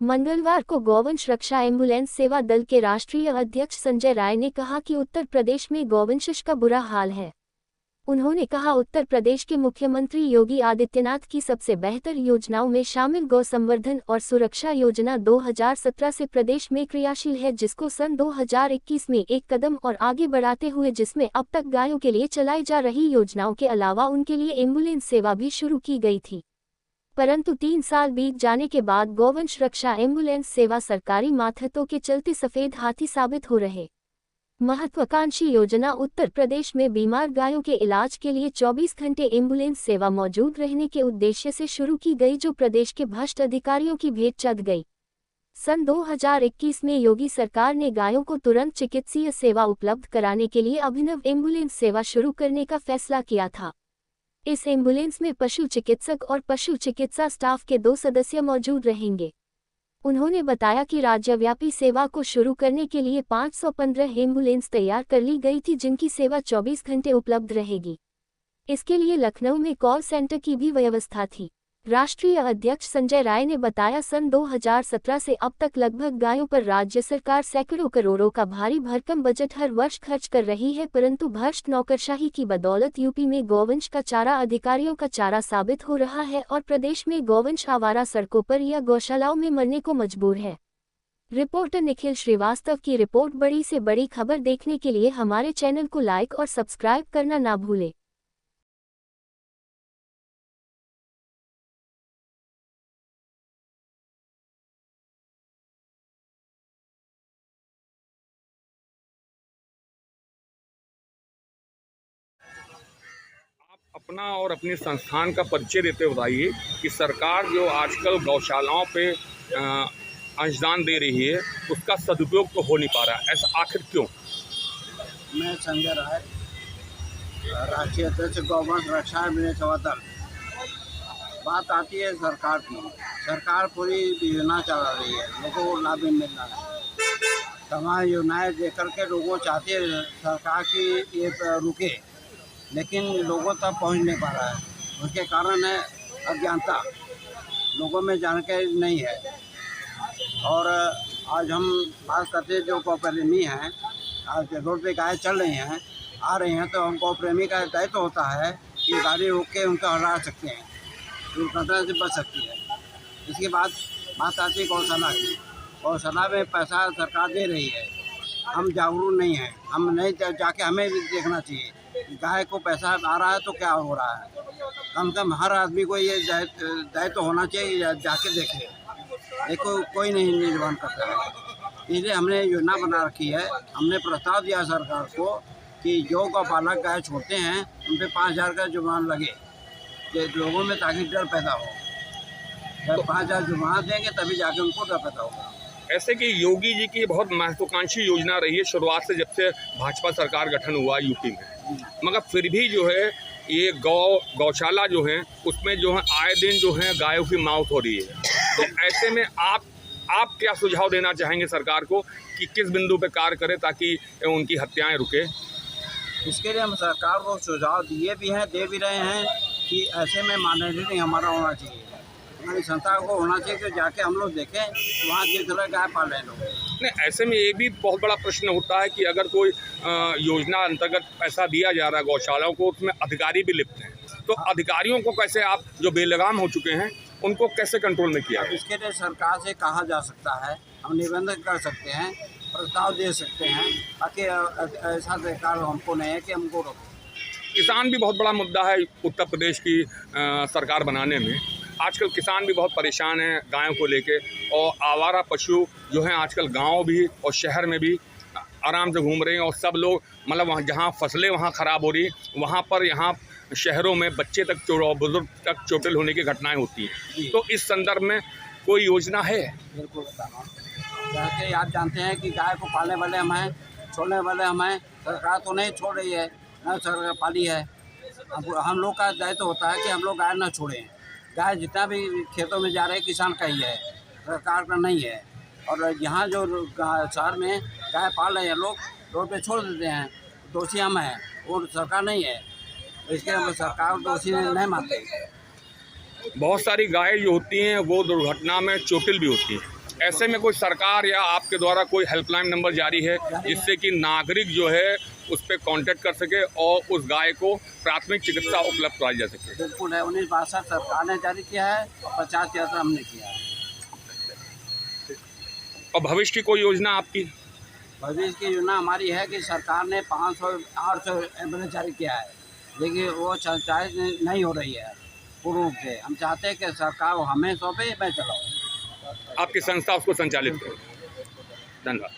मंगलवार को गौवंश रक्षा एम्बुलेंस सेवा दल के राष्ट्रीय अध्यक्ष संजय राय ने कहा कि उत्तर प्रदेश में गौवंश का बुरा हाल है। उन्होंने कहा, उत्तर प्रदेश के मुख्यमंत्री योगी आदित्यनाथ की सबसे बेहतर योजनाओं में शामिल गौ संवर्धन और सुरक्षा योजना 2017 से प्रदेश में क्रियाशील है, जिसको सन 2021 में एक कदम और आगे बढ़ाते हुए जिसमें अब तक गायों के लिए चलाई जा रही योजनाओं के अलावा उनके लिए एम्बुलेंस सेवा भी शुरू की गई थी। परंतु 3 साल बीत जाने के बाद गौवंश रक्षा एम्बुलेंस सेवा सरकारी मातहतों के चलते सफेद हाथी साबित हो रहे। महत्वाकांक्षी योजना उत्तर प्रदेश में बीमार गायों के इलाज के लिए 24 घंटे एम्बुलेंस सेवा मौजूद रहने के उद्देश्य से शुरू की गई, जो प्रदेश के भ्रष्ट अधिकारियों की भेंट चढ़ गई। सन 2021 में योगी सरकार ने गायों को तुरंत चिकित्सीय सेवा उपलब्ध कराने के लिए अभिनव एम्बुलेंस सेवा शुरू करने का फैसला किया था। इस एम्बुलेंस में पशु चिकित्सक और पशु चिकित्सा स्टाफ के 2 सदस्य मौजूद रहेंगे। उन्होंने बताया कि राज्यव्यापी सेवा को शुरू करने के लिए 515 एम्बुलेंस तैयार कर ली गई थी, जिनकी सेवा 24 घंटे उपलब्ध रहेगी। इसके लिए लखनऊ में कॉल सेंटर की भी व्यवस्था थी। राष्ट्रीय अध्यक्ष संजय राय ने बताया, सन 2017 से अब तक लगभग गायों पर राज्य सरकार सैकड़ों करोड़ों का भारी भरकम बजट हर वर्ष खर्च कर रही है, परंतु भ्रष्ट नौकरशाही की बदौलत यूपी में गौवंश का चारा अधिकारियों का चारा साबित हो रहा है और प्रदेश में गौवंश आवारा सड़कों पर या गौशालाओं में मरने को मजबूर है। रिपोर्टर निखिल श्रीवास्तव की रिपोर्ट। बड़ी से बड़ी खबर देखने के लिए हमारे चैनल को लाइक और सब्सक्राइब करना ना भूलें। अपना और अपने संस्थान का परिचय देते बताइए कि सरकार जो आजकल गौशालाओं पे अंशदान दे रही है, उसका सदुपयोग तो हो नहीं पा रहा है, ऐसा आखिर क्यों? मैं संजय राय, राष्ट्रीय अध्यक्ष गौवंश रक्षा एम्बुलेंस सेवा दल। बात आती है सरकार की। सरकार पूरी योजना चला रही है, लोगों को लाभ मिल रहा है। तमाम योजनाएं दे करके लोगों चाहते हैं सरकार की ये रुके, लेकिन लोगों तक पहुंच नहीं पा रहा है। उसके कारण है अज्ञानता, लोगों में जानकारी नहीं है। और आज हम बात करते जो गौप्रेमी हैं, आज रोड पे गाय चल रही हैं, आ रही हैं, तो हम गौप्रेमी का दायित्व होता है कि गाड़ी रोक के उनको हटा सकते हैं, दुर्घटना से बच सकती है। इसके बाद बात आती है गौशाला की। गौशाला में पैसा सरकार दे रही है, हम जागरूक नहीं हैं, हम नहीं जाके हमें भी देखना चाहिए गाय को पैसा आ रहा है तो क्या हो रहा है। कम से कम हर आदमी को ये दायित्व होना चाहिए, जाके देखे। देखो कोई नहीं निर्वहन करता है, इसलिए हमने योजना बना रखी है। हमने प्रस्ताव दिया सरकार को कि जो गौपालक गाय छोड़ते हैं उन पर 5,000 का जुर्माना लगे, कि लोगों में ताकि डर पैदा हो। जब 5,000 जुर्माना देंगे तभी जाके उनको डर पैदा होगा। ऐसे कि योगी जी की बहुत महत्वाकांक्षी योजना रही है शुरुआत से, जब से भाजपा सरकार गठन हुआ यूपी में, मगर फिर भी जो है ये गौशाला जो है उसमें जो है आए दिन जो है गायों की मौत हो रही है। तो ऐसे में आप क्या सुझाव देना चाहेंगे सरकार को कि किस बिंदु पे कार्य करे ताकि उनकी हत्याएं रुके? इसके लिए हम सरकार को सुझाव दिए भी हैं, दे भी रहे हैं कि ऐसे में मॉनिटरिंग हमारा होना चाहिए, हमारी संस्था को होना चाहिए कि जाके हम लोग देखें वहाँ किस तरह गाय पाल रहे लोग। नहीं, ऐसे में ये भी बहुत बड़ा प्रश्न होता है कि अगर कोई योजना अंतर्गत पैसा दिया जा रहा है गौशालाओं को, उसमें अधिकारी भी लिप्त हैं, तो अधिकारियों को कैसे, आप जो बेलगाम हो चुके हैं उनको कैसे कंट्रोल में किया? इसके लिए सरकार से कहा जा सकता है, हम निबंधन कर सकते हैं, प्रस्ताव दे सकते हैं, ताकि ऐसा सरकार हमको नहीं है कि हमको रोके। किसान भी बहुत बड़ा मुद्दा है उत्तर प्रदेश की सरकार बनाने में। आजकल किसान भी बहुत परेशान हैं गायों को लेके, और आवारा पशु जो हैं आजकल गांव भी और शहर में भी आराम से घूम रहे हैं, और सब लोग मतलब वहाँ जहाँ फसलें वहाँ ख़राब हो रही, वहाँ पर यहाँ शहरों में बच्चे तक बुजुर्ग तक चोटिल होने की घटनाएं होती हैं। तो इस संदर्भ में कोई योजना है? बिल्कुल बताना, जैसे आप जानते हैं कि गाय को पालने वाले हम हैं, छोड़ने वाले हम हैं। सरकार तो नहीं छोड़ रही है, न सरकार पाली है। हम लोग का दायित्व होता है कि हम लोग गाय न छोड़ें। गाय जितना भी खेतों में जा रहे हैं किसान का ही है, सरकार का नहीं है। और यहाँ जो शहर में गाय पाल रहे हैं लोग, रोड पे छोड़ देते हैं, दोषी हम हैं, वो सरकार नहीं है। इसके हम सरकार दोषी नहीं मानते। बहुत सारी गाय जो होती हैं वो दुर्घटना में चोटिल भी होती हैं, ऐसे में कोई सरकार या आपके द्वारा कोई हेल्पलाइन नंबर जारी है जिससे कि नागरिक जो है उस पर कांटेक्ट कर सके और उस गाय को प्राथमिक चिकित्सा उपलब्ध कराई जा सके? बिल्कुल है, 1962 सरकार ने जारी किया है और 50-73 हमने किया है। और भविष्य की कोई योजना आपकी? भविष्य की योजना हमारी है कि सरकार ने 500-800 एम्बुलेंस जारी किया है, लेकिन वो संचालित नहीं हो रही है पूर्ण रूप से। हम चाहते हैं कि सरकार हमें सौंपे, मैं चलाऊँ। आपकी संस्था उसको संचालित करे। धन्यवाद।